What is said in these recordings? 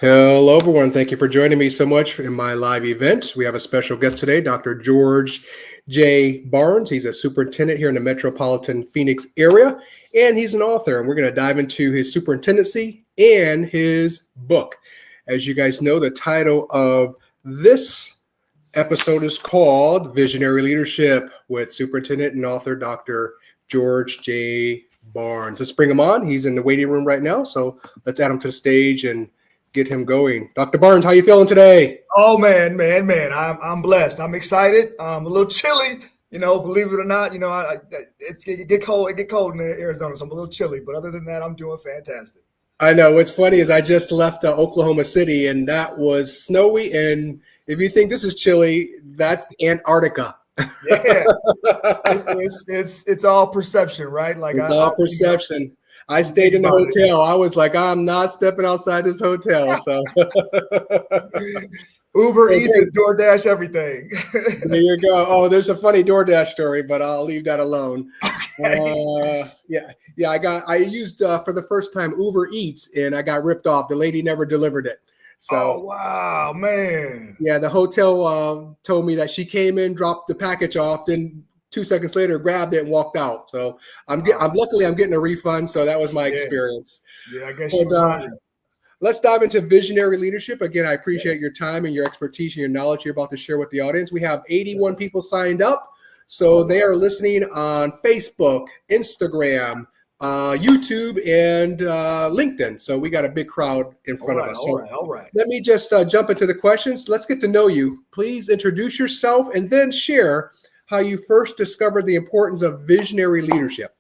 Hello, everyone. Thank you for joining me so much in my live event. We have a special guest today, Dr. George J. Barnes. He's a superintendent here in the metropolitan Phoenix area, and he's an author. And we're going to dive into his superintendency and his book. As you guys know, the title of this episode is called Visionary Leadership with Superintendent and author Dr. George J. Barnes. Let's bring him on. He's in the waiting room right now, so let's add him to the stage and get him going. Dr. Barnes, how you feeling today? Oh man. I'm blessed. I'm excited. A little chilly, believe it or not. It get cold in Arizona, so I'm a little chilly. But other than that, I'm doing fantastic. I know. What's funny is I just left Oklahoma City, and that was snowy. And if you think this is chilly, that's Antarctica. Yeah, it's all perception, right? Like it's all perception. I stayed in the hotel. I was like, I'm not stepping outside this hotel. So Uber Eats and DoorDash everything. There you go. Oh, there's a funny DoorDash story, but I'll leave that alone. Okay. I used for the first time Uber Eats, and I got ripped off. The lady never delivered it. So, oh wow, man. Yeah, the hotel told me that she came in, dropped the package off, then 2 seconds later grabbed it and walked out. So I'm luckily I'm getting a refund. So that was my experience. Yeah, I guess. Let's dive into visionary leadership. Again, I appreciate your time and your expertise and your knowledge you're about to share with the audience. We have 81 people signed up. So they are listening on Facebook, Instagram, YouTube, and LinkedIn. So we got a big crowd in front of us. All right. Let me just jump into the questions. Let's get to know you. Please introduce yourself and then share how you first discovered the importance of visionary leadership.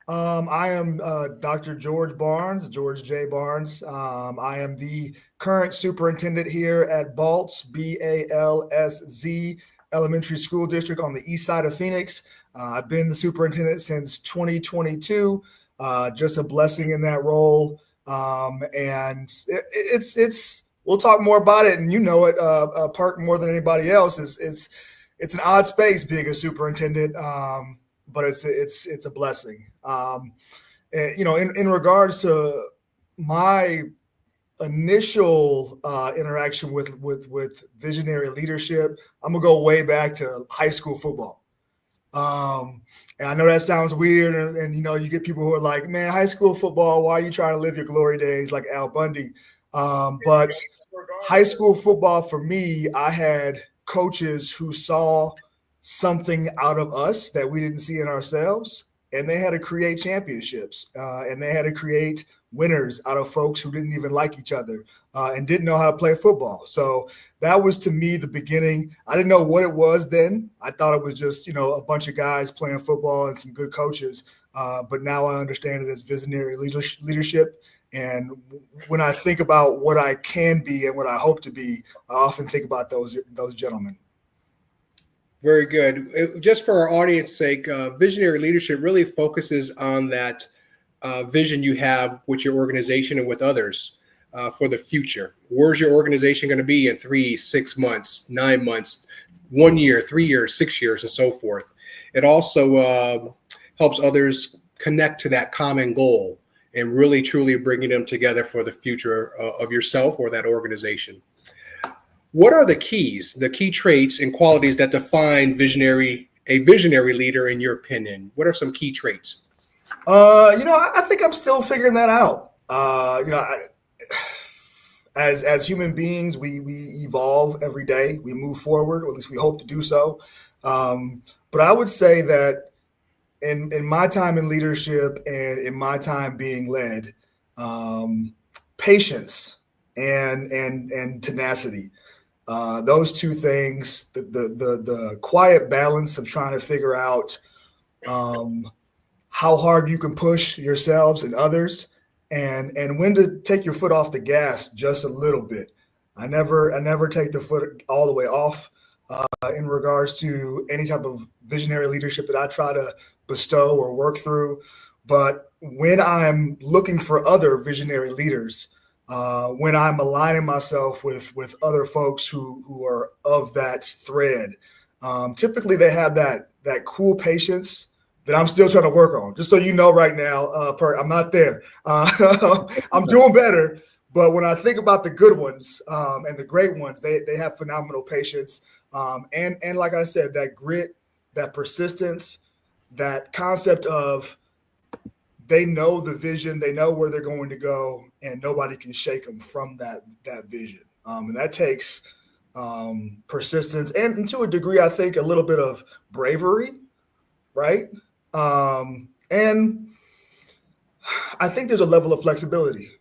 I am Dr. George Barnes, George J. Barnes. I am the current superintendent here at Baltz, BALSZ Elementary School District on the east side of Phoenix. I've been the superintendent since 2022. Just a blessing in that role. And it's we'll talk more about it. And you know it, Perk, more than anybody else. It's an odd space being a superintendent, but it's a blessing. In regards to my initial interaction with visionary leadership, I'm gonna go way back to high school football. And I know that sounds weird, and you get people who are like, "Man, high school football, why are you trying to live your glory days like Al Bundy?" But high school football for me, I had coaches who saw something out of us that we didn't see in ourselves, and they had to create championships, and they had to create winners out of folks who didn't even like each other and didn't know how to play football. So that was, to me, the beginning. I didn't know what it was then. I thought it was just, a bunch of guys playing football and some good coaches. But now I understand it as visionary leadership. And when I think about what I can be and what I hope to be, I often think about those gentlemen. Very good. Just for our audience's sake, visionary leadership really focuses on that vision you have with your organization and with others for the future. Where's your organization going to be in 3, 6 months, 9 months, 1 year, 3 years, 6 years, and so forth? It also helps others connect to that common goal and really truly bringing them together for the future of yourself or that organization. What are the key traits and qualities that define a visionary leader in your opinion? What are some key traits? I think I'm still figuring that out. As human beings, we evolve every day. We move forward, or at least we hope to do so. But I would say that in my time in leadership and in my time being led, patience and tenacity. Those two things, the quiet balance of trying to figure out how hard you can push yourselves and others, and when to take your foot off the gas just a little bit. I never take the foot all the way off in regards to any type of visionary leadership that I try to bestow or work through. But when I'm looking for other visionary leaders, when I'm aligning myself with other folks who are of that thread, typically they have that cool patience that I'm still trying to work on. Just so you know right now, I'm not there. I'm doing better, But when I think about the good ones and the great ones, they have phenomenal patience. And like I said, that grit, that persistence, that concept of they know the vision, they know where they're going to go, and nobody can shake them from that vision. And that takes persistence and to a degree, I think, a little bit of bravery, right? And I think there's a level of flexibility,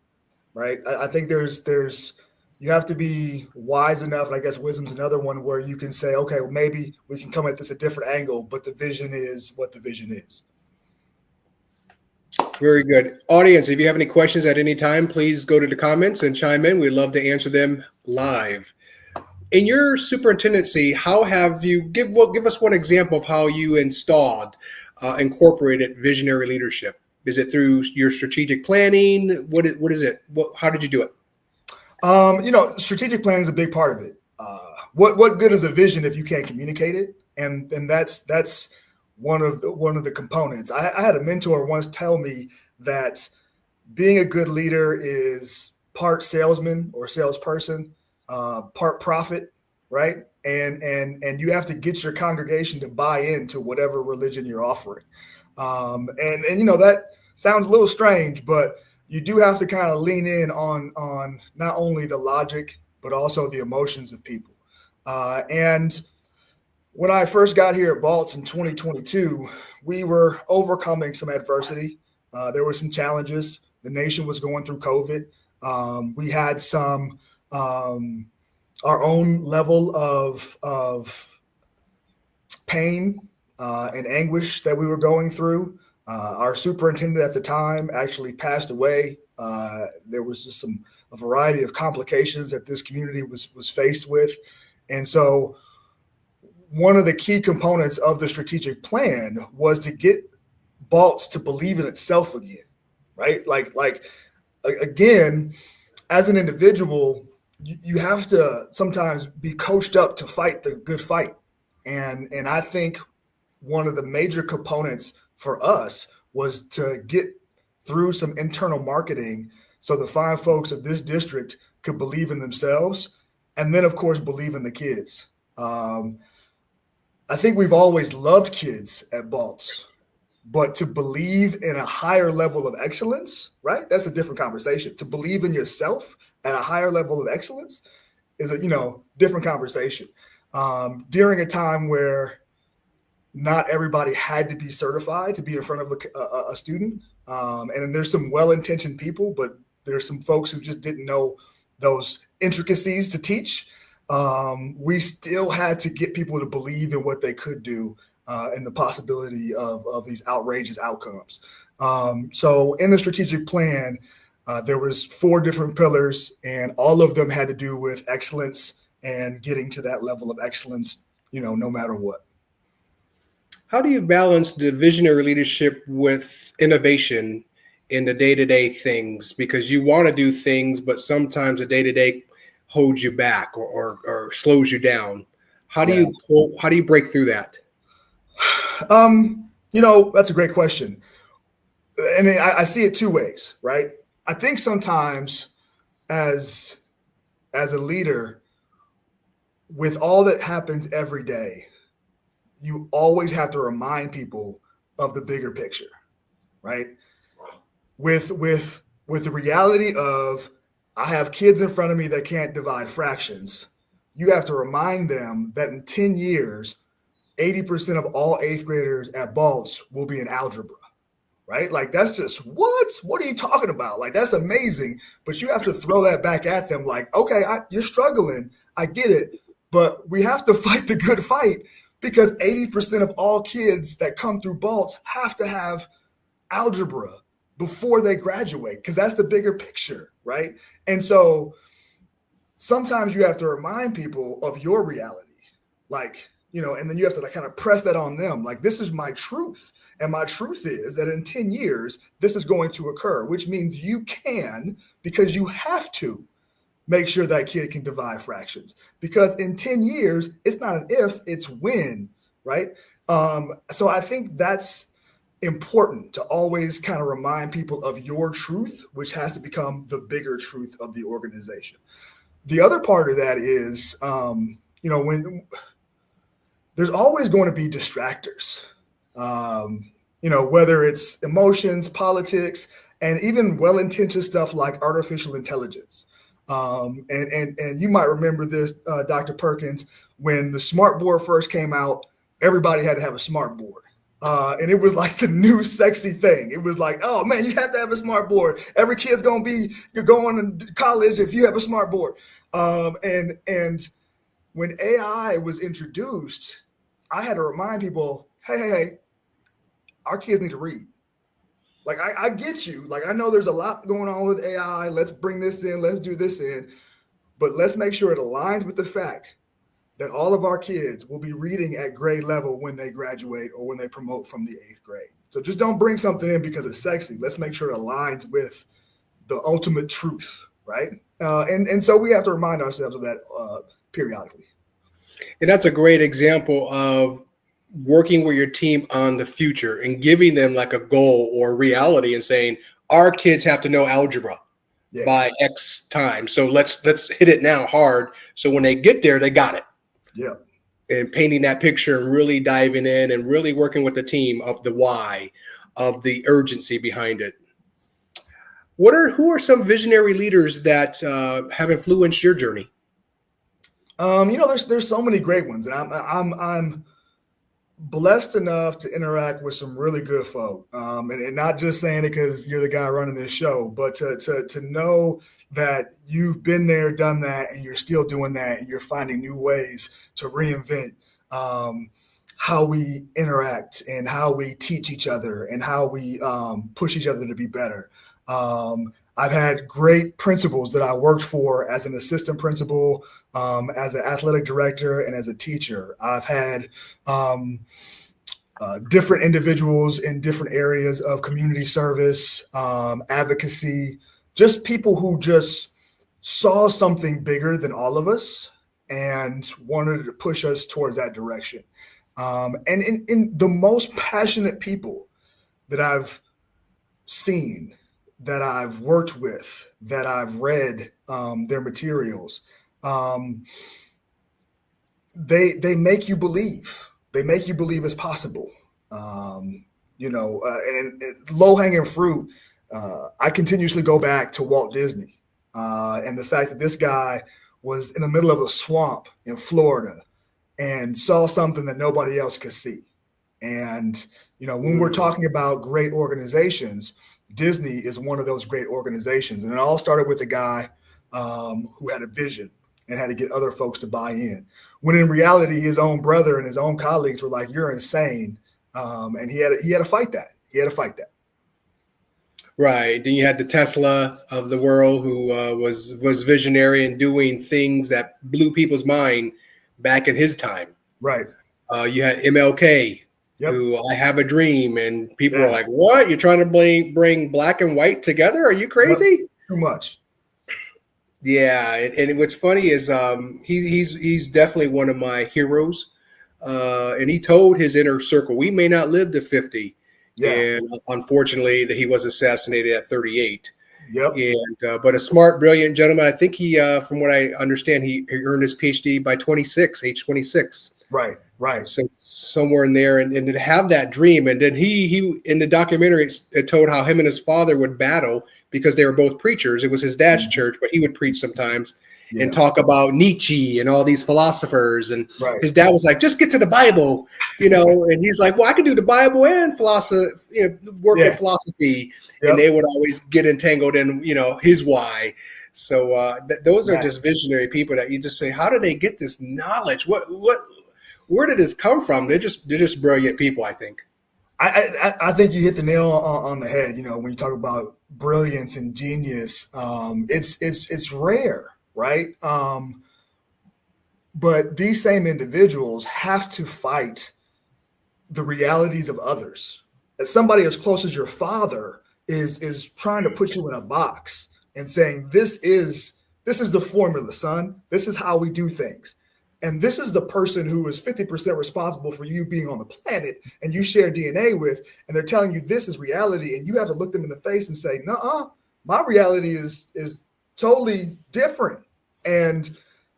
right? I think there's you have to be wise enough, and I guess wisdom's another one where you can say, okay, well, maybe we can come at this a different angle, but the vision is what the vision is. Very good. Audience, if you have any questions at any time, please go to the comments and chime in. We'd love to answer them live. In your superintendency, how have you give us one example of how you incorporated visionary leadership? Is it through your strategic planning? What is it? How did you do it? Strategic planning is a big part of it. What good is a vision if you can't communicate it? And that's one of the components. I had a mentor once tell me that being a good leader is part salesman or salesperson, part prophet, right? And you have to get your congregation to buy into whatever religion you're offering. And that sounds a little strange, but you do have to kind of lean in on not only the logic, but also the emotions of people. And when I first got here at Balts in 2022, we were overcoming some adversity. There were some challenges. The nation was going through COVID. We had some our own level of pain and anguish that we were going through. Our superintendent at the time actually passed away. There was just a variety of complications that this community was faced with. And so one of the key components of the strategic plan was to get Balts to believe in itself again, right? Like again, as an individual, you have to sometimes be coached up to fight the good fight. And I think one of the major components for us was to get through some internal marketing so the fine folks of this district could believe in themselves and then, of course, believe in the kids. I think we've always loved kids at Balts, but to believe in a higher level of excellence, right? That's a different conversation. To believe in yourself at a higher level of excellence is a different conversation. During a time where not everybody had to be certified to be in front of a student, and there's some well-intentioned people, but there's some folks who just didn't know those intricacies to teach. We still had to get people to believe in what they could do and the possibility of these outrageous outcomes. So in the strategic plan, there was 4 different pillars, and all of them had to do with excellence and getting to that level of excellence, no matter what. How do you balance the visionary leadership with innovation in the day-to-day things? Because you want to do things, but sometimes the day-to-day holds you back or slows you down. How do you break through that? That's a great question. And I see it 2 ways, right? I think sometimes as a leader, with all that happens every day, you always have to remind people of the bigger picture, right? With the reality of I have kids in front of me that can't divide fractions. You have to remind them that in 10 years, 80% of all 8th graders at Balts will be in algebra, right? Like, that's just what are you talking about? Like, that's amazing. But you have to throw that back at them like, okay, you're struggling. I get it. But we have to fight the good fight because 80% of all kids that come through Balts have to have algebra before they graduate because that's the bigger picture, right? And so sometimes you have to remind people of your reality, and then you have to kind of press that on them. Like, this is my truth. And my truth is that in 10 years, this is going to occur, which means you can, because you have to make sure that kid can divide fractions. Because in 10 years, it's not an if, it's when, right? So I think that's important to always kind of remind people of your truth, which has to become the bigger truth of the organization. The other part of that is, when there's always going to be distractors, whether it's emotions, politics, and even well-intentioned stuff like artificial intelligence. And you might remember this, Dr. Perkins, when the smart board first came out, everybody had to have a smart board. And it was like the new sexy thing. It was like, oh man, you have to have a smart board. Every kid's you're going to college if you have a smart board. And when AI was introduced, I had to remind people, hey, our kids need to read. Like, I get you. Like, I know there's a lot going on with AI. Let's bring this in. Let's do this in. But let's make sure it aligns with the fact that all of our kids will be reading at grade level when they graduate or when they promote from the 8th grade. So just don't bring something in because it's sexy. Let's make sure it aligns with the ultimate truth, right? And so we have to remind ourselves of that periodically. And that's a great example of working with your team on the future and giving them like a goal or reality and saying, our kids have to know algebra by X time. So let's hit it now hard. So when they get there, they got it. Yeah. And painting that picture and really diving in and really working with the team of the why, of the urgency behind it. Who are some visionary leaders that have influenced your journey? There's so many great ones, and I'm blessed enough to interact with some really good folk, and not just saying it because you're the guy running this show, but to know that you've been there, done that, and you're still doing that, and you're finding new ways to reinvent how we interact and how we teach each other and how we push each other to be better. I've had great principals that I worked for as an assistant principal, as an athletic director, and as a teacher. I've had different individuals in different areas of community service, advocacy, just people who just saw something bigger than all of us and wanted to push us towards that direction. And in the most passionate people that I've seen, that I've worked with, that I've read their materials, they make you believe. They make you believe it's possible. And low-hanging fruit, I continuously go back to Walt Disney and the fact that this guy was in the middle of a swamp in Florida and saw something that nobody else could see. And, when we're talking about great organizations, Disney is one of those great organizations. And it all started with a guy who had a vision and had to get other folks to buy in. When in reality, his own brother and his own colleagues were like, you're insane. And he had to fight that. Right. Then you had the Tesla of the world who was visionary and doing things that blew people's mind back in his time. Right. You had MLK. Yep. Who I have a dream, and people are like, "What? You're trying to bring black and white together? Are you crazy?" Too much. Yeah, and what's funny is he's definitely one of my heroes, and he told his inner circle, "We may not live to 50," and unfortunately, that he was assassinated at 38. Yep. And but a smart, brilliant gentleman. I think he, from what I understand, he earned his PhD by age 26. Right. So somewhere in there, and to have that dream, and then he in the documentary it told how him and his father would battle because they were both preachers. It was his dad's church, but he would preach sometimes and talk about Nietzsche and all these philosophers. And his dad was like, "Just get to the Bible," And he's like, "Well, I can do the Bible and philosophy, work in philosophy." And they would always get entangled in his why. So those are just visionary people that you just say, how did they get this knowledge? Where did this come from? They're just brilliant people, I think. I think you hit the nail on the head. When you talk about brilliance and genius, it's rare, right? But these same individuals have to fight the realities of others. As somebody as close as your father is trying to put you in a box and saying, this is the formula, son. This is how we do things. And this is the person who is 50% responsible for you being on the planet and you share DNA with, and they're telling you this is reality. And you have to look them in the face and say, no, my reality is totally different. And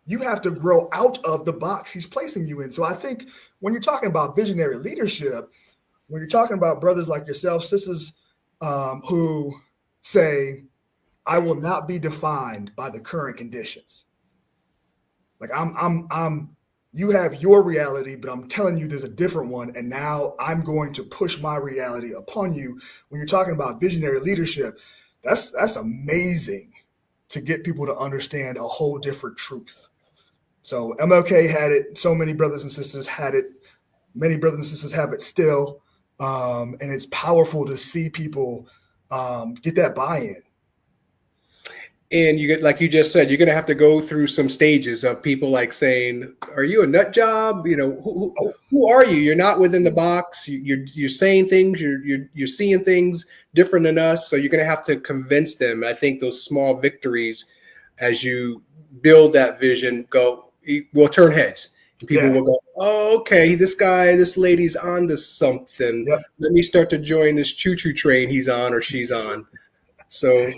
you have to grow out of the box he's placing you in. So I think when you're talking about visionary leadership, when you're talking about brothers like yourself, sisters who say, I will not be defined by the current conditions. Like you have your reality, but I'm telling you there's a different one. And now I'm going to push my reality upon you. When you're talking about visionary leadership, that's amazing to get people to understand a whole different truth. So MLK had it. So many brothers and sisters had it. Many brothers and sisters have it still. And it's powerful to see people get that buy-in. And you get, like you just said, you're going to have to go through some stages of people like saying, "Are you a nut job? You know, who are you? You're not within the box. You're saying things. You're seeing things different than us. So you're going to have to convince them." I think those small victories, as you build that vision, will turn heads. And people will go, "Oh, okay, this lady's on to something. Yep. Let me start to join this choo-choo train he's on or she's on." So.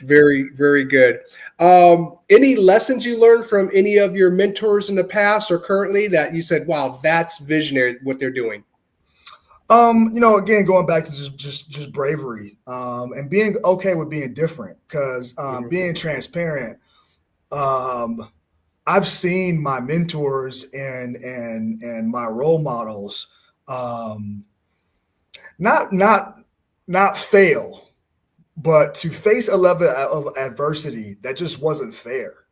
Very, very good. Any lessons you learned from any of your mentors in the past or currently that you said, wow, that's visionary what they're doing? Again, going back to just bravery and being okay with being different, because being transparent. I've seen my mentors and my role models not fail, but to face a level of adversity that just wasn't fair,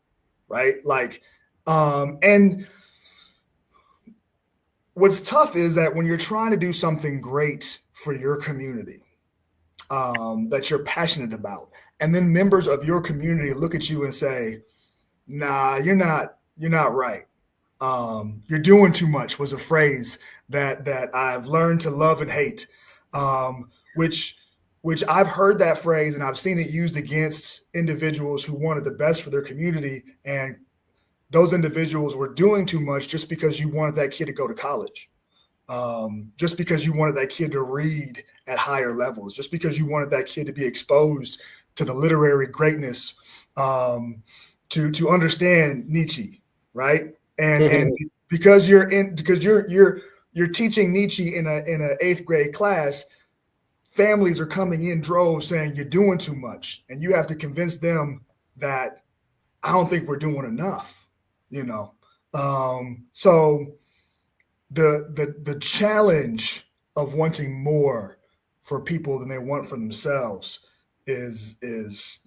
right? Like, and what's tough is that when you're trying to do something great for your community that you're passionate about, and then members of your community look at you and say, "Nah, you're not right. You're doing too much," was a phrase that I've learned to love and hate, which I've heard that phrase and I've seen it used against individuals who wanted the best for their community. And those individuals were doing too much just because you wanted that kid to go to college, just because you wanted that kid to read at higher levels, just because you wanted that kid to be exposed to the literary greatness, to understand Nietzsche, right? And because you're teaching Nietzsche in a 8th grade class, families are coming in droves saying you're doing too much, and you have to convince them that I don't think we're doing enough, So the challenge of wanting more for people than they want for themselves is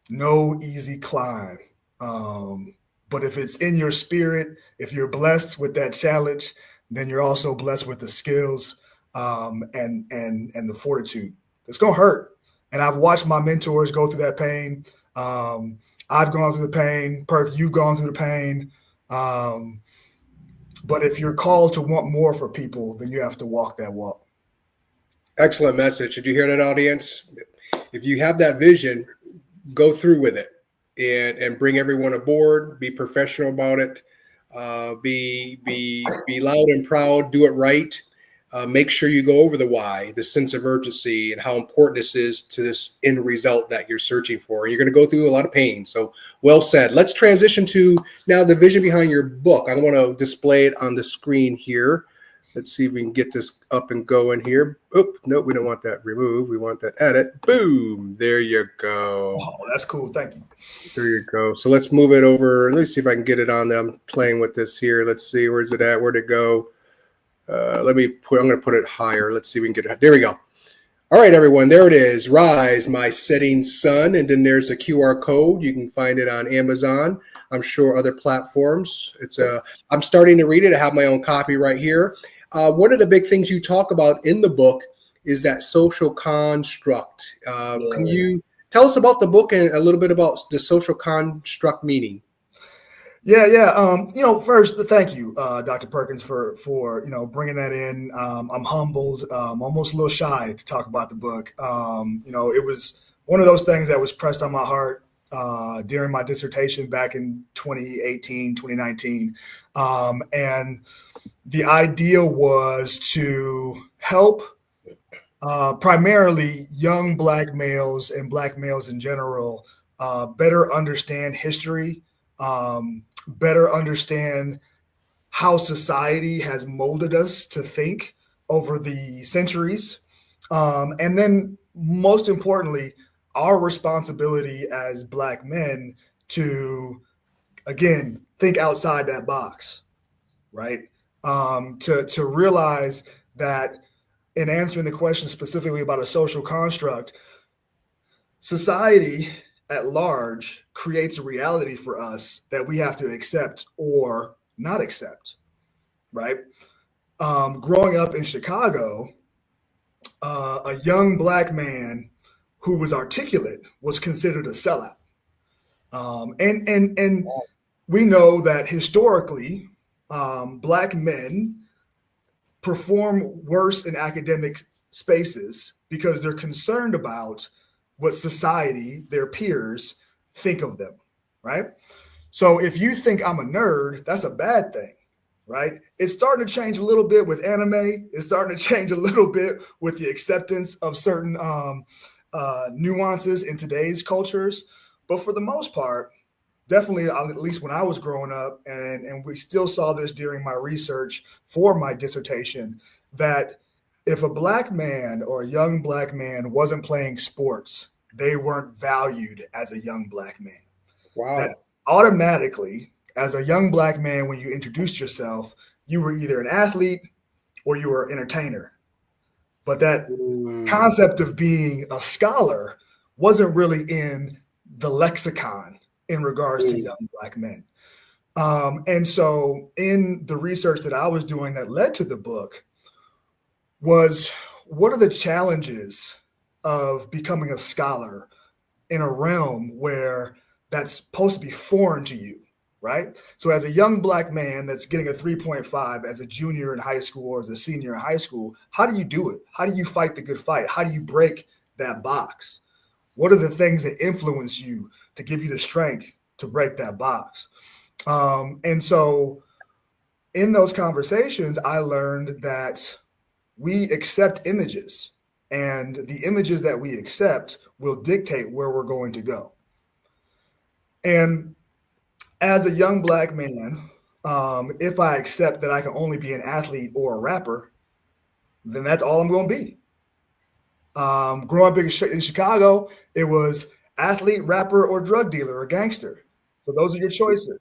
no easy climb. But if it's in your spirit, if you're blessed with that challenge, then you're also blessed with the skills and the fortitude. It's going to hurt. And I've watched my mentors go through that pain. I've gone through the pain. Perk, you've gone through the pain. But if you're called to want more for people, then you have to walk that walk. Excellent message. Did you hear that, audience? If you have that vision, go through with it and bring everyone aboard. Be professional about it. Be loud and proud. Do it right. Make sure you go over the why, the sense of urgency, and how important this is to this end result that you're searching for. You're going to go through a lot of pain. So well said. Let's transition to now the vision behind your book. I want to display it on the screen here. Let's see if we can get this up and going here. Oop, no, we don't want that removed. We want that edit. Boom. There you go. Oh, that's cool. Thank you. There you go. So let's move it over. Let me see if I can get it on there. I'm playing with this here. Let's see. Where's it at? Where'd it go? I'm going to put it higher. Let's see if we can get it. There we go. All right, everyone. There it is. Rise, my setting sun. And then there's a QR code. You can find it on Amazon. I'm sure other platforms. I'm starting to read it. I have my own copy right here. One of the big things you talk about in the book is that social construct. Can you tell us about the book and a little bit about the social construct meaning? Yeah. First, thank you, Dr. Perkins, for bringing that in. I'm humbled, almost a little shy to talk about the book. It was one of those things that was pressed on my heart during my dissertation back in 2018, 2019. And the idea was to help primarily young Black males and Black males in general better understand history, better understand how society has molded us to think over the centuries. And then, most importantly, our responsibility as Black men to, again, think outside that box, right? To realize that in answering the question specifically about a social construct, society at large creates a reality for us that we have to accept or not accept, right? Growing up in Chicago, a young Black man who was articulate was considered a sellout. And we know that historically, Black men perform worse in academic spaces because they're concerned about what society, their peers, think of them, right? So if you think I'm a nerd, that's a bad thing, right? It's starting to change a little bit with anime. It's starting to change a little bit with the acceptance of certain nuances in today's cultures. But for the most part, definitely, at least when I was growing up, and we still saw this during my research for my dissertation, that if a Black man or a young Black man wasn't playing sports, they weren't valued as a young Black man. Wow. That automatically, as a young Black man, when you introduced yourself, you were either an athlete or you were an entertainer. But that concept of being a scholar wasn't really in the lexicon in regards to young Black men. And so in the research that I was doing that led to the book was, what are the challenges of becoming a scholar in a realm where that's supposed to be foreign to you, right? So as a young Black man that's getting a 3.5 as a junior in high school or as a senior in high school, how do you do it? How do you fight the good fight? How do you break that box? What are the things that influence you to give you the strength to break that box? And so in those conversations, I learned that we accept images, and the images that we accept will dictate where we're going to go. And as a young Black man, if I accept that I can only be an athlete or a rapper, then that's all I'm going to be. Growing up in Chicago, it was athlete, rapper, or drug dealer or gangster. So those are your choices.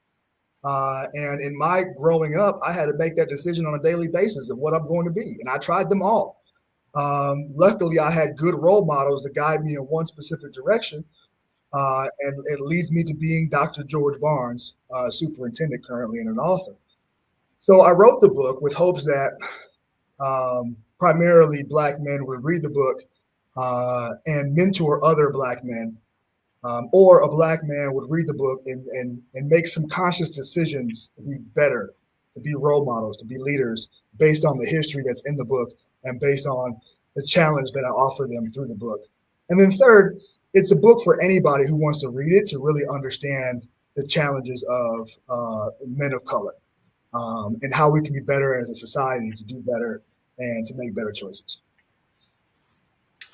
And in my growing up, I had to make that decision on a daily basis of what I'm going to be. And I tried them all. Luckily, I had good role models to guide me in one specific direction. And it leads me to being Dr. George Barnes, superintendent currently and an author. So I wrote the book with hopes that primarily Black men would read the book and mentor other Black men, or a Black man would read the book and make some conscious decisions to be better, to be role models, to be leaders based on the history that's in the book and based on the challenge that I offer them through the book. And then third, it's a book for anybody who wants to read it to really understand the challenges of men of color and how we can be better as a society to do better and to make better choices.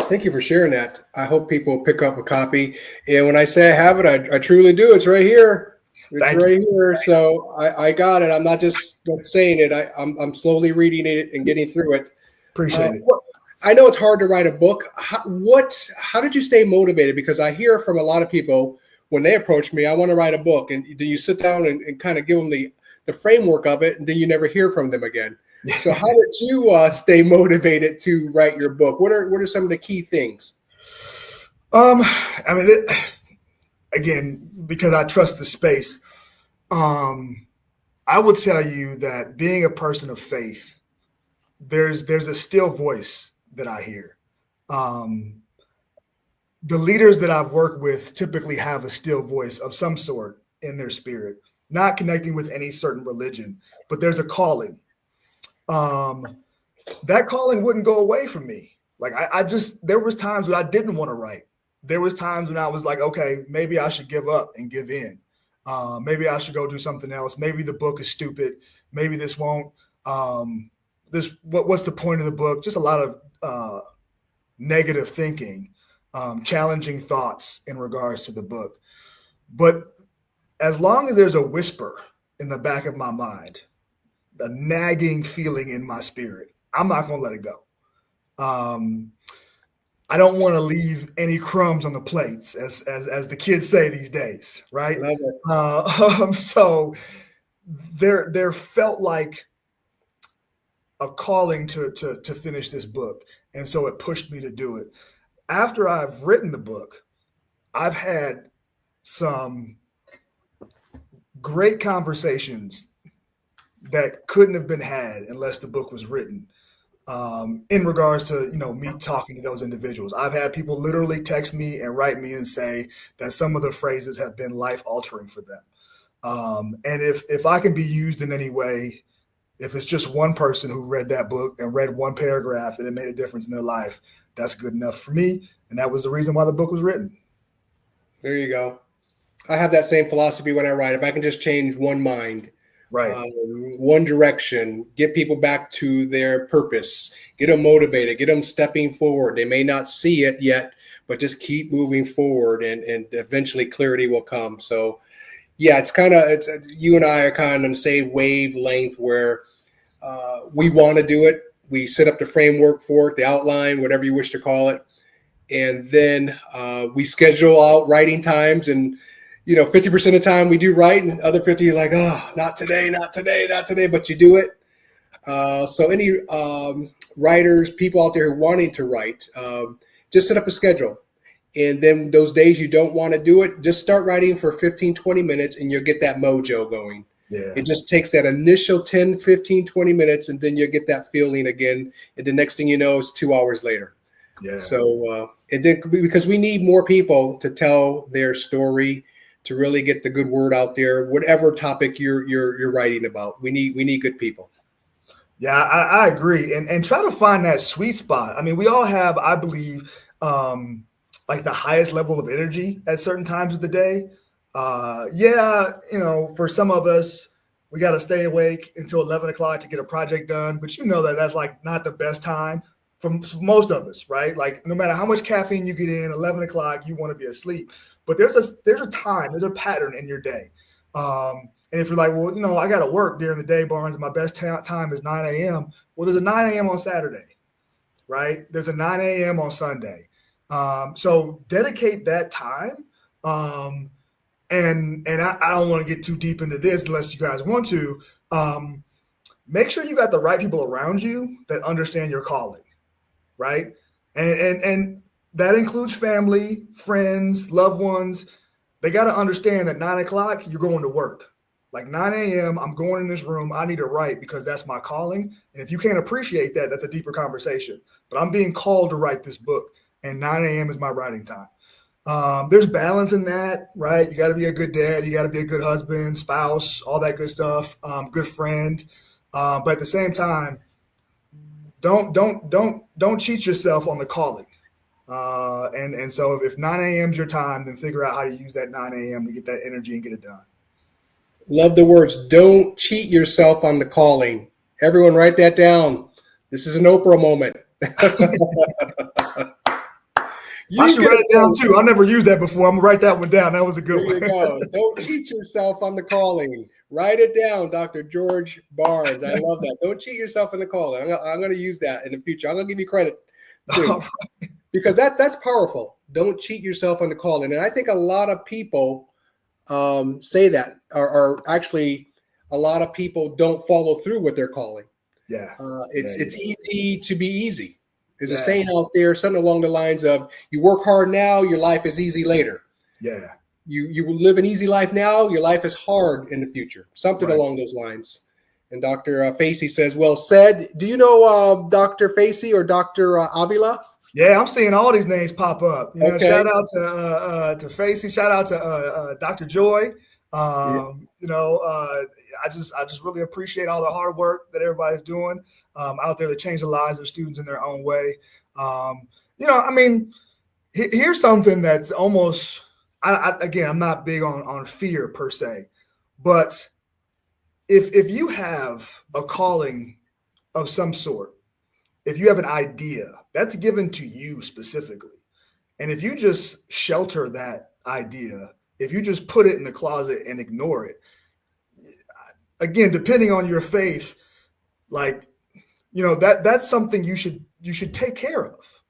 Thank you for sharing that. I hope people pick up a copy. And when I say I have it, I truly do. It's right here. It's right here. So I got it. I'm not just saying it. I'm slowly reading it and getting through it. Appreciate it. I know it's hard to write a book. How did you stay motivated? Because I hear from a lot of people when they approach me, I want to write a book. And do you sit down and kind of give them the framework of it, and then you never hear from them again? So how did you stay motivated to write your book? What are some of the key things? Again, because I trust the space, I would tell you that being a person of faith, there's a still voice that I hear. The leaders that I've worked with typically have a still voice of some sort in their spirit, not connecting with any certain religion, but there's a calling. That calling wouldn't go away from me. Like there was times when I didn't want to write. there was times when I was like, okay, maybe I should give up and give in. Maybe I should go do something else. Maybe the book is stupid. Maybe this won't. What's the point of the book? Just a lot of negative thinking, challenging thoughts in regards to the book. But as long as there's a whisper in the back of my mind, a nagging feeling in my spirit, I'm not going to let it go. I don't want to leave any crumbs on the plates, as the kids say these days, right? So there felt like a calling to finish this book, and so it pushed me to do it. After I've written the book, I've had some great conversations that couldn't have been had unless the book was written. In regards to, me talking to those individuals, I've had people literally text me and write me and say that some of the phrases have been life altering for them. And if I can be used in any way, if it's just one person who read that book and read one paragraph and it made a difference in their life, that's good enough for me. And that was the reason why the book was written. There you go. I have that same philosophy when I write. If I can just change one mind, right, one direction, get people back to their purpose, get them motivated, get them stepping forward. They may not see it yet, but just keep moving forward, and eventually clarity will come. So yeah, it's you and I are kind of on the same wavelength where we want to do it. We set up the framework for it, the outline, whatever you wish to call it. And then we schedule out writing times, and 50% of the time we do write, and the other 50 you're like, oh, not today, but you do it. So any writers, people out there who are wanting to write, just set up a schedule. And then those days you don't want to do it, just start writing for 15, 20 minutes and you'll get that mojo going. Yeah. It just takes that initial 10, 15, 20 minutes, and then you'll get that feeling again. And the next thing you know, it's 2 hours later. Yeah. So, and then because we need more people to tell their story, to really get the good word out there, whatever topic you're writing about. We need good people. Yeah, I agree. And try to find that sweet spot. I mean, we all have, I believe, like the highest level of energy at certain times of the day. For some of us, we got to stay awake until 11 o'clock to get a project done. But that's like not the best time for most of us, right? Like no matter how much caffeine you get in, 11 o'clock, you want to be asleep. But there's a time, there's a pattern in your day. And if you're like, well, I got to work during the day, Barnes, my best time is 9 a.m. Well, there's a 9 a.m. on Saturday, right? There's a 9 a.m. on Sunday. So dedicate that time. And I don't want to get too deep into this unless you guys want to. Make sure you got the right people around you that understand your calling, right? And that includes family, friends, loved ones. They got to understand that 9 o'clock, you're going to work. Like 9 a.m., I'm going in this room. I need to write because that's my calling. And if you can't appreciate that, that's a deeper conversation. But I'm being called to write this book, and 9 a.m. is my writing time. There's balance in that, right? You got to be a good dad. You got to be a good husband, spouse, all that good stuff. Good friend. But at the same time, don't cheat yourself on the calling. And so if 9 a.m. is your time, then figure out how to use that 9 a.m. to get that energy and get it done. Love the words. Don't cheat yourself on the calling. Everyone write that down. This is an Oprah moment. I should write it down too. I never used that before. I'm gonna write that one down. That was a good one. There you go. Don't cheat yourself on the calling. Write it down, Dr. George Barnes. I love that. Don't cheat yourself in the calling. I'm going to use that in the future. I'm going to give you credit too, because that's powerful. Don't cheat yourself on the calling. And I think a lot of people say that, or actually a lot of people don't follow through with their calling. Yeah. It's easy to be easy. There's a saying out there, something along the lines of, you work hard now, your life is easy later. Yeah. You will live an easy life now, your life is hard in the future. Something along those lines. And Dr. Facey says, well said. Do you know Dr. Facey or Dr. Avila? Yeah, I'm seeing all these names pop up. Okay. Shout out to Facey. Shout out to Dr. Joy. I just really appreciate all the hard work that everybody's doing out there to change the lives of students in their own way. Here's something that's almost, again, I'm not big on fear per se, but if you have a calling of some sort, if you have an idea that's given to you specifically, and if you just shelter that idea, if you just put it in the closet and ignore it, again, depending on your faith, like, that's something you should take care of.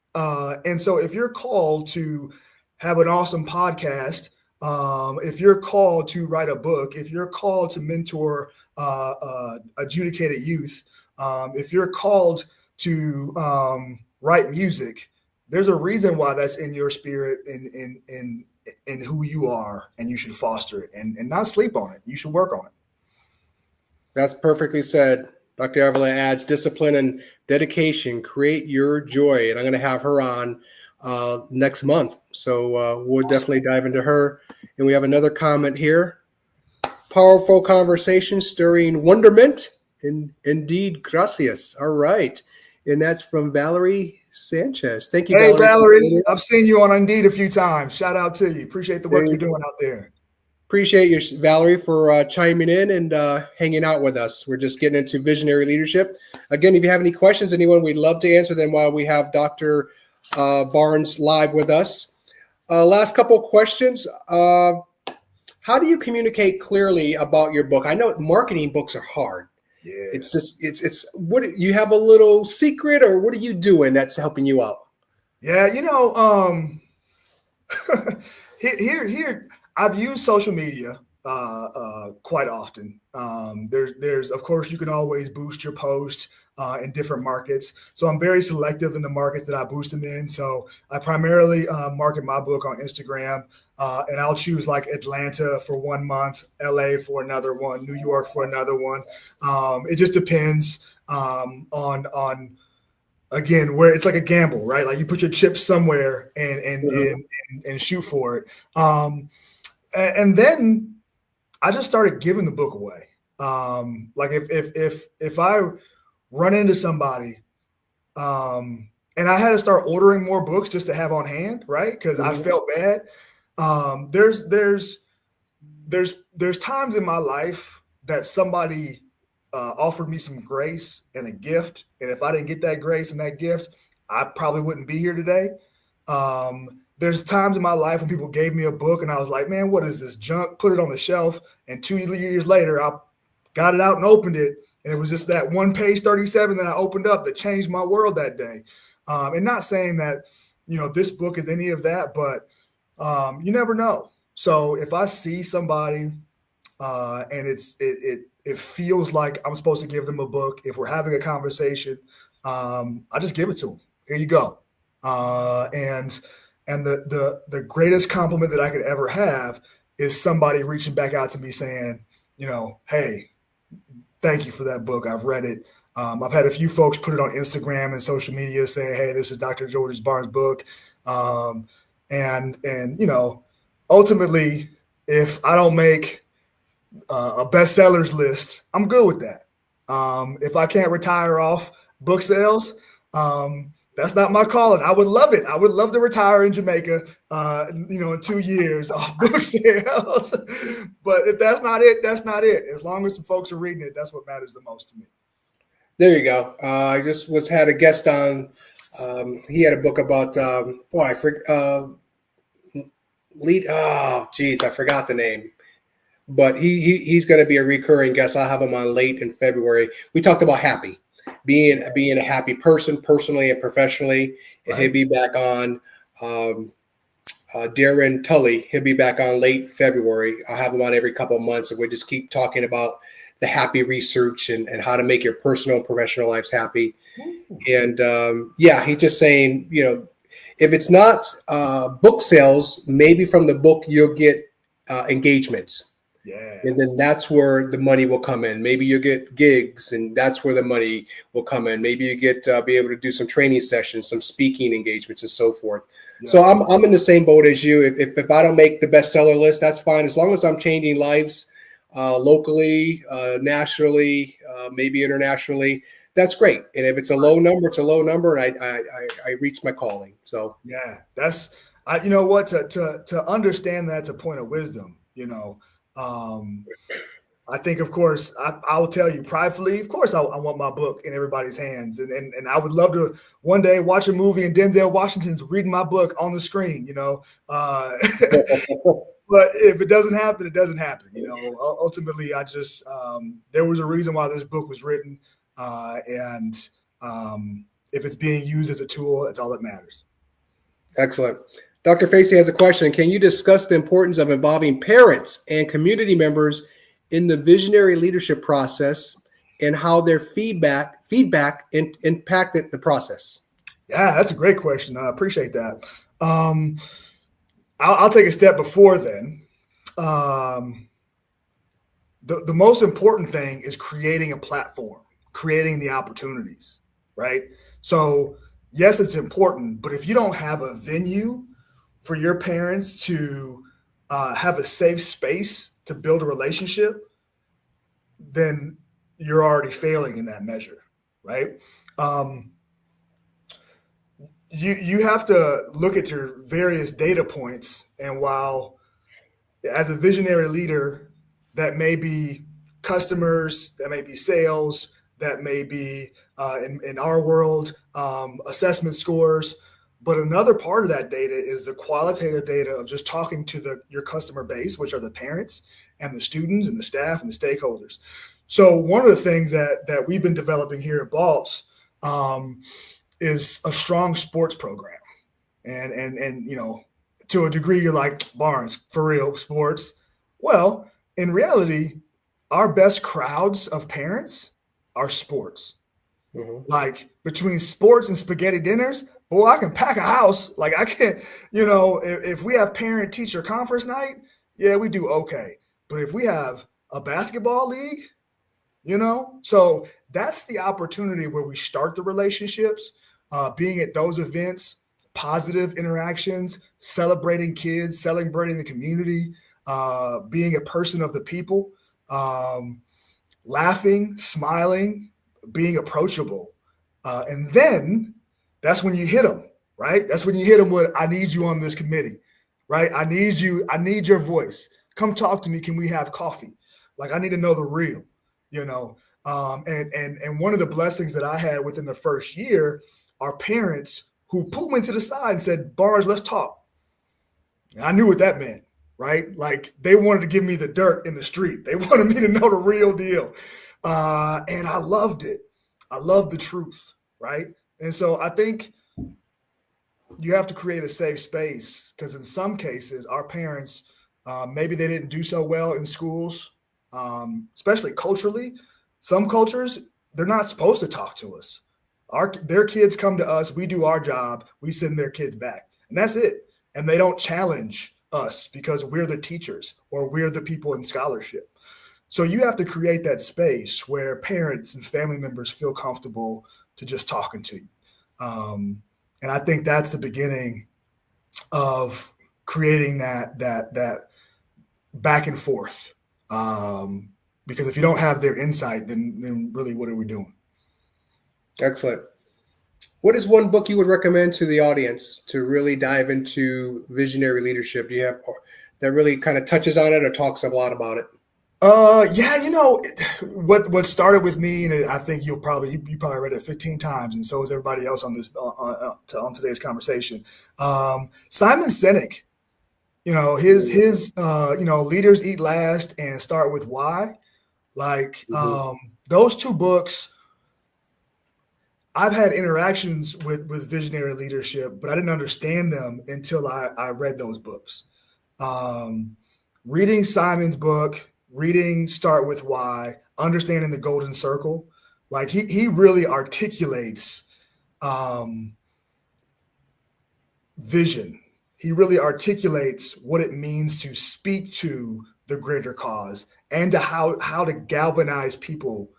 And so if you're called to have an awesome podcast, if you're called to write a book, if you're called to mentor adjudicated youth, if you're called to write music, there's a reason why that's in your spirit in who you are, and you should foster it and not sleep on it. You should work on it. That's perfectly said. Dr. Avila adds discipline and dedication, create your joy. And I'm going to have her on next month. So we'll definitely dive into her. And we have another comment here. Powerful conversation stirring wonderment. Indeed, gracias. All right. And that's from Valerie Sanchez. Thank you, Hey, Valerie. I've seen you on Indeed a few times. Shout out to you. Appreciate the work you're doing out there. Appreciate you, Valerie, for chiming in and hanging out with us. We're just getting into visionary leadership. Again, if you have any questions, anyone, we'd love to answer them while we have Dr. Barnes live with us. Last couple of questions. How do you communicate clearly about your book? I know marketing books are hard. Yeah. It's what you have a little secret, or what are you doing that's helping you out? Yeah, here I've used social media quite often. There's of course you can always boost your post in different markets. So I'm very selective in the markets that I boost them in. So I primarily market my book on Instagram, and I'll choose like Atlanta for 1 month, LA for another one, New York for another one. It just depends on again, where it's like a gamble, right? Like you put your chips somewhere and shoot for it. And then I just started giving the book away. Like if I run into somebody, and I had to start ordering more books just to have on hand, right? Because I felt bad. There's times in my life that somebody offered me some grace and a gift, and if I didn't get that grace and that gift, I probably wouldn't be here today. There's times in my life when people gave me a book and I was like, man, what is this junk? Put it on the shelf. And 2 years later, I got it out and opened it. And it was just that one page 37 that I opened up that changed my world that day. And not saying that, this book is any of that, but you never know. So if I see somebody and it feels like I'm supposed to give them a book, if we're having a conversation, I just give it to them. Here you go. And the greatest compliment that I could ever have is somebody reaching back out to me saying, hey, thank you for that book. I've read it. I've had a few folks put it on Instagram and social media saying, hey, this is Dr. George Barnes' book. And ultimately, if I don't make a bestsellers list, I'm good with that. If I can't retire off book sales, that's not my calling. I would love it. I would love to retire in Jamaica, in 2 years off book sales. But if that's not it, that's not it. As long as some folks are reading it, that's what matters the most to me. There you go. I just had a guest on. He had a book about I forgot the name. But he's going to be a recurring guest. I'll have him on late in February. We talked about happy. Being a happy person personally and professionally, and he'll be back on. Darren Tully, he'll be back on late February. I'll have him on every couple of months, and we just keep talking about the happy research and how to make your personal and professional lives happy. And he's just saying, if it's not book sales, maybe from the book you'll get engagements. Yeah. And then that's where the money will come in. Maybe you get gigs, and that's where the money will come in. Maybe you get be able to do some training sessions, some speaking engagements, and so forth. Yeah. So I'm in the same boat as you. If I don't make the bestseller list, that's fine. As long as I'm changing lives locally, nationally, maybe internationally, that's great. And if it's a low number, it's a low number. And I reach my calling. So yeah, that's You know what, to understand that's a point of wisdom, you know. I think, of course, I'll tell you pridefully, of course, I want my book in everybody's hands. And I would love to one day watch a movie and Denzel Washington's reading my book on the screen, you know. But if it doesn't happen, it doesn't happen. You know, ultimately, I just there was a reason why this book was written. And if it's being used as a tool, that's all that matters. Excellent. Dr. Facey has a question. Can you discuss the importance of involving parents and community members in the visionary leadership process and how their feedback impacted the process? Yeah, that's a great question. I appreciate that. I'll take a step before then. The most important thing is creating a platform, creating the opportunities, right? So yes, it's important, but if you don't have a venue for your parents to have a safe space to build a relationship, then you're already failing in that measure, right? You have to look at your various data points, and while as a visionary leader, that may be customers, that may be sales, that may be in our world assessment scores. But another part of that data is the qualitative data of just talking to your customer base, which are the parents and the students and the staff and the stakeholders. So one of the things that we've been developing here at Balts is a strong sports program. And you know, to a degree, you're like, Barnes, for real, sports. Well, in reality, our best crowds of parents are sports. Mm-hmm. Like between sports and spaghetti dinners, boy, I can pack a house. Like I can't, you know, if we have parent teacher conference night, yeah, we do okay. But if we have a basketball league, you know, so that's the opportunity where we start the relationships, being at those events, positive interactions, celebrating kids, celebrating the community, being a person of the people, laughing, smiling, being approachable. And then that's when you hit them, right? That's when you hit them with, I need you on this committee, right? I need you. I need your voice. Come talk to me. Can we have coffee? Like, I need to know the real, you know? And one of the blessings that I had within the first year are parents who pulled me to the side and said, Barnes, let's talk. And I knew what that meant, right? Like they wanted to give me the dirt in the street. They wanted me to know the real deal. And I loved it. I loved the truth, right? And so I think you have to create a safe space because in some cases, our parents, maybe they didn't do so well in schools, especially culturally. Some cultures, they're not supposed to talk to us. Their kids come to us, we do our job, we send their kids back, and that's it. And they don't challenge us because we're the teachers or we're the people in scholarship. So you have to create that space where parents and family members feel comfortable to just talking to you. And I think that's the beginning of creating that back and forth. Because if you don't have their insight, then really what are we doing? Excellent. What is one book you would recommend to the audience to really dive into visionary leadership? Do you have that really kind of touches on it or talks a lot about it? Yeah, you know, what started with me, and I think you probably read it 15 times, and so is everybody else on this on today's conversation. Simon Sinek, you know, his you know, Leaders Eat Last and Start With Why. Like those two books, I've had interactions with visionary leadership, but I didn't understand them until I read those books. Reading Simon's book, reading Start With Why, understanding the golden circle, like he really articulates vision. He really articulates what it means to speak to the greater cause and to how to galvanize people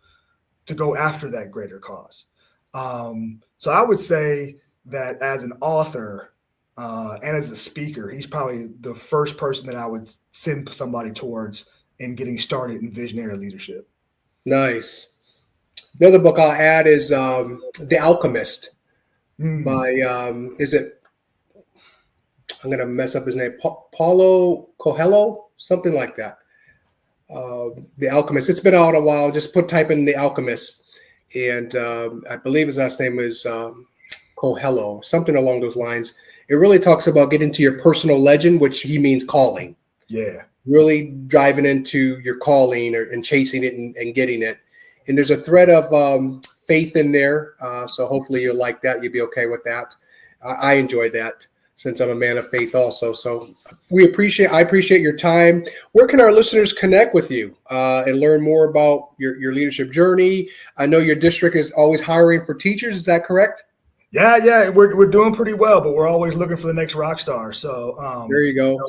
to go after that greater cause. So I would say that as an author and as a speaker, he's probably the first person that I would send somebody towards in getting started in visionary leadership. Nice. The other book I'll add is The Alchemist by, is it I'm going to mess up his name, Paulo Coelho, something like that. The Alchemist. It's been out a while. Just type in The Alchemist. And I believe his last name is Coelho, something along those lines. It really talks about getting to your personal legend, which he means calling. Yeah. Really driving into your calling and chasing it and getting it. And there's a thread of faith in there. So hopefully you'll like that. You'll be okay with that. I enjoyed that since I'm a man of faith also. So I appreciate your time. Where can our listeners connect with you and learn more about your leadership journey? I know your district is always hiring for teachers. Is that correct? Yeah, we're doing pretty well, but we're always looking for the next rock star. So there you go.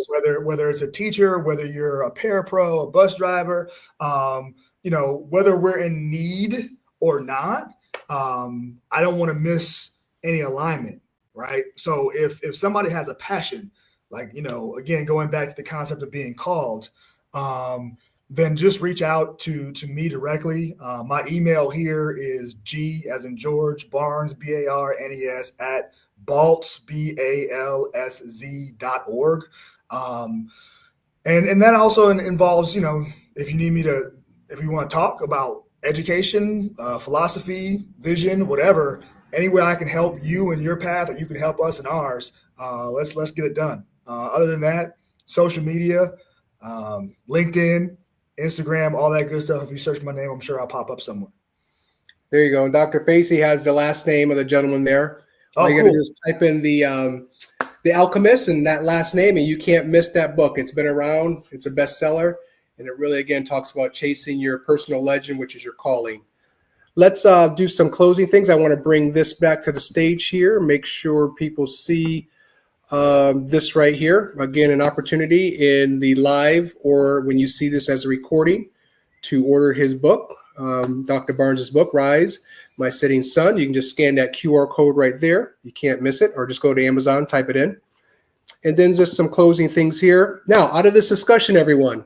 Whether it's a teacher, whether you're a parapro, a bus driver, whether we're in need or not, I don't want to miss any alignment, right? So if somebody has a passion, like, again, going back to the concept of being called, then just reach out to me directly. My email here is G as in George, Barnes, BARNES at balts, BALSZ.org. And that also involves, if you want to talk about education, philosophy, vision, whatever, any way I can help you in your path or you can help us in ours, let's get it done. Other than that, social media, LinkedIn, Instagram, all that good stuff. If you search my name, I'm sure I'll pop up somewhere. There you go. Dr. Facey has the last name of the gentleman there. All you got to do is type in the Alchemist and that last name, and you can't miss that book. It's been around. It's a bestseller, and it really, again, talks about chasing your personal legend, which is your calling. Let's do some closing things. I want to bring this back to the stage here. Make sure people see this right here. Again, an opportunity in the live or when you see this as a recording to order his book, Dr. Barnes's book, Rise, My Setting Sun. You can just scan that QR code right there. You can't miss it, or just go to Amazon, type it in. And then just some closing things here. Now, out of this discussion, everyone,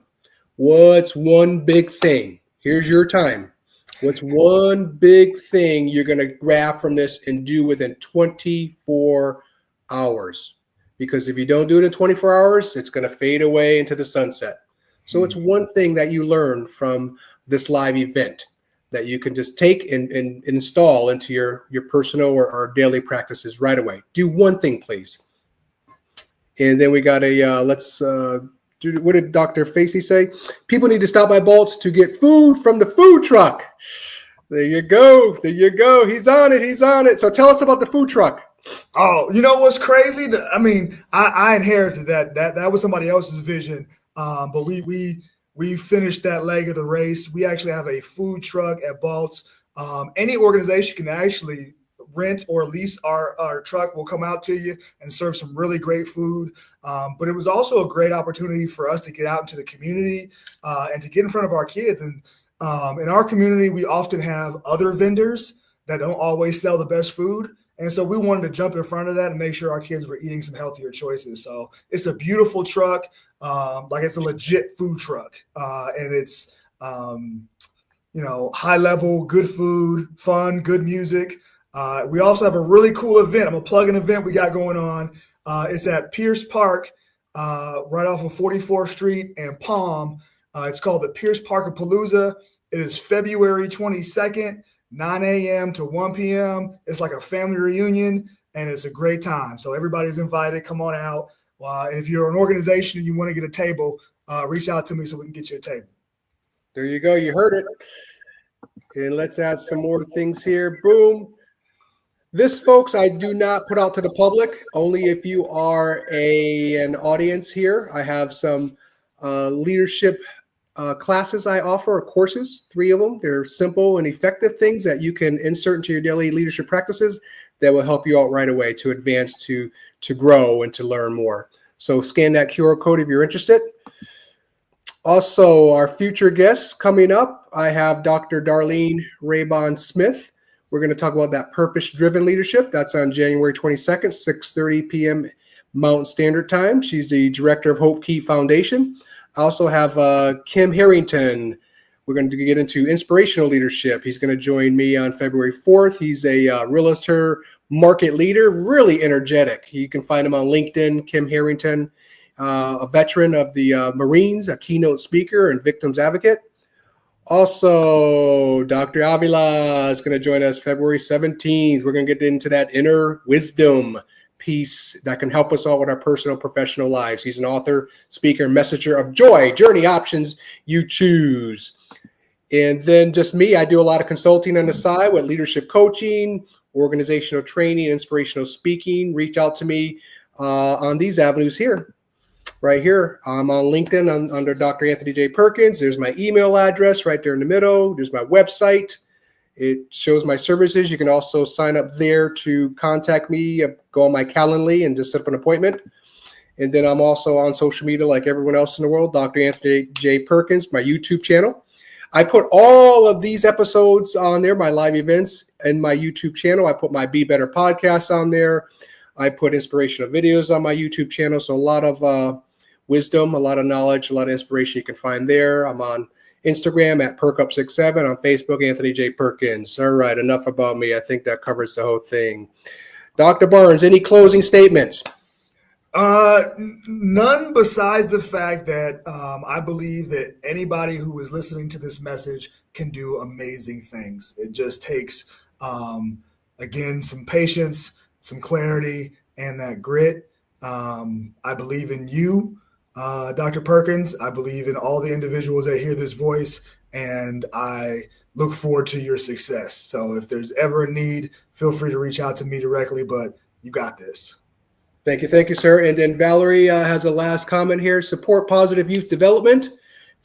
what's one big thing? Here's your time. What's one big thing you're going to grab from this and do within 24 hours? Because if you don't do it in 24 hours, it's going to fade away into the sunset. So it's one thing that you learn from this live event that you can just take and install into your personal or daily practices right away. Do one thing, please. And then we got what did Dr. Facey say? People need to stop by Balt's to get food from the food truck. There you go. There you go. He's on it. He's on it. So tell us about the food truck. Oh, you know what's crazy? I inherited that. That was somebody else's vision. But we finished that leg of the race. We actually have a food truck at Balt's. Any organization can actually rent or lease our truck. We'll come out to you and serve some really great food. But it was also a great opportunity for us to get out into the community and to get in front of our kids. And in our community, we often have other vendors that don't always sell the best food. And so we wanted to jump in front of that and make sure our kids were eating some healthier choices. So it's a beautiful truck. It's a legit food truck. And it's, high level, good food, fun, good music. We also have a really cool event. I'm going to plug an event we got going on. It's at Pierce Park, right off of 44th Street and Palm. It's called the Pierce Park-a-Palooza. It is February 22nd. 9 a.m. to 1 p.m. It's like a family reunion, and it's a great time. So everybody's invited. Come on out. And if you're an organization and you want to get a table, reach out to me so we can get you a table. There you go. You heard it. And let's add some more things here. Boom. This, folks, I do not put out to the public. Only if you are an audience here. I have some leadership classes I offer, or courses, 3 of them. They're simple and effective things that you can insert into your daily leadership practices that will help you out right away to advance, to grow, and to learn more. So scan that QR code if you're interested. Also, our future guests coming up, I have Dr. Darlene Raybon Smith. We're going to talk about that purpose-driven leadership. That's on January 22nd, 6:30 p.m. Mountain Standard Time. She's the director of Hope Key Foundation. I also have Kim Harrington. We're going to get into inspirational leadership. He's going to join me on February 4th. He's a realtor, market leader, really energetic. You can find him on LinkedIn, Kim Harrington, a veteran of the Marines, a keynote speaker and victims advocate. Also, Dr. Avila is going to join us February 17th. We're going to get into that inner wisdom piece that can help us all with our personal professional lives. He's an author, speaker, and messenger of joy, journey options you choose. And then just me, I do a lot of consulting on the side with leadership coaching, organizational training, inspirational speaking. Reach out to me on these avenues here. Right here, I'm on LinkedIn under Dr. Anthony J. Perkins. There's my email address right there in the middle. There's my website. It shows my services. You can also sign up there to contact me, go on my Calendly and just set up an appointment. And then I'm also on social media like everyone else in the world, Dr. Anthony J. Perkins, my YouTube channel. I put all of these episodes on there, my live events, and my YouTube channel. I put my Be Better podcast on there. I put inspirational videos on my YouTube channel. So a lot of wisdom, a lot of knowledge, a lot of inspiration you can find there. I'm on Instagram at Perkup67, on Facebook, Anthony J. Perkins. All right, enough about me. I think that covers the whole thing. Dr. Barnes, any closing statements? None besides the fact that I believe that anybody who is listening to this message can do amazing things. It just takes, again, some patience, some clarity, and that grit. I believe in you. Dr. Perkins, I believe in all the individuals that hear this voice, and I look forward to your success. So if there's ever a need, feel free to reach out to me directly, but you got this. Thank you, sir. And then Valerie has a last comment here. Support positive youth development.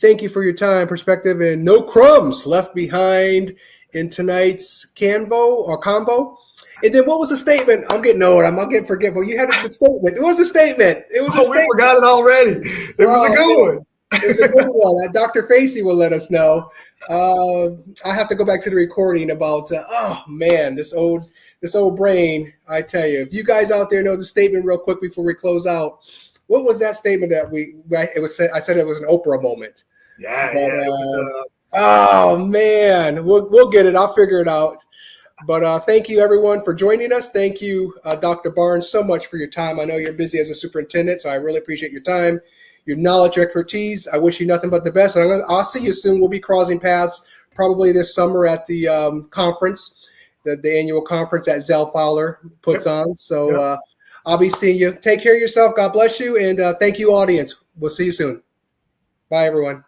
Thank you for your time, perspective, and no crumbs left behind in tonight's convo. And then what was the statement? I'm getting old. I'm getting forgetful. You had a statement. What was the statement? It was a statement. We forgot it already. It was a good one. It was a good one. Dr. Facey will let us know. I have to go back to the recording about, this old brain. I tell you, if you guys out there know the statement real quick before we close out, what was that statement that I said it was an Oprah moment. Oh man, we'll get it. I'll figure it out. But thank you, everyone, for joining us. Thank you, Dr. Barnes, so much for your time. I know you're busy as a superintendent, so I really appreciate your time, your knowledge, your expertise. I wish you nothing but the best. And I'll see you soon. We'll be crossing paths probably this summer at the conference, the annual conference that Zell Fowler puts on. So I'll be seeing you. Take care of yourself. God bless you. And thank you, audience. We'll see you soon. Bye, everyone.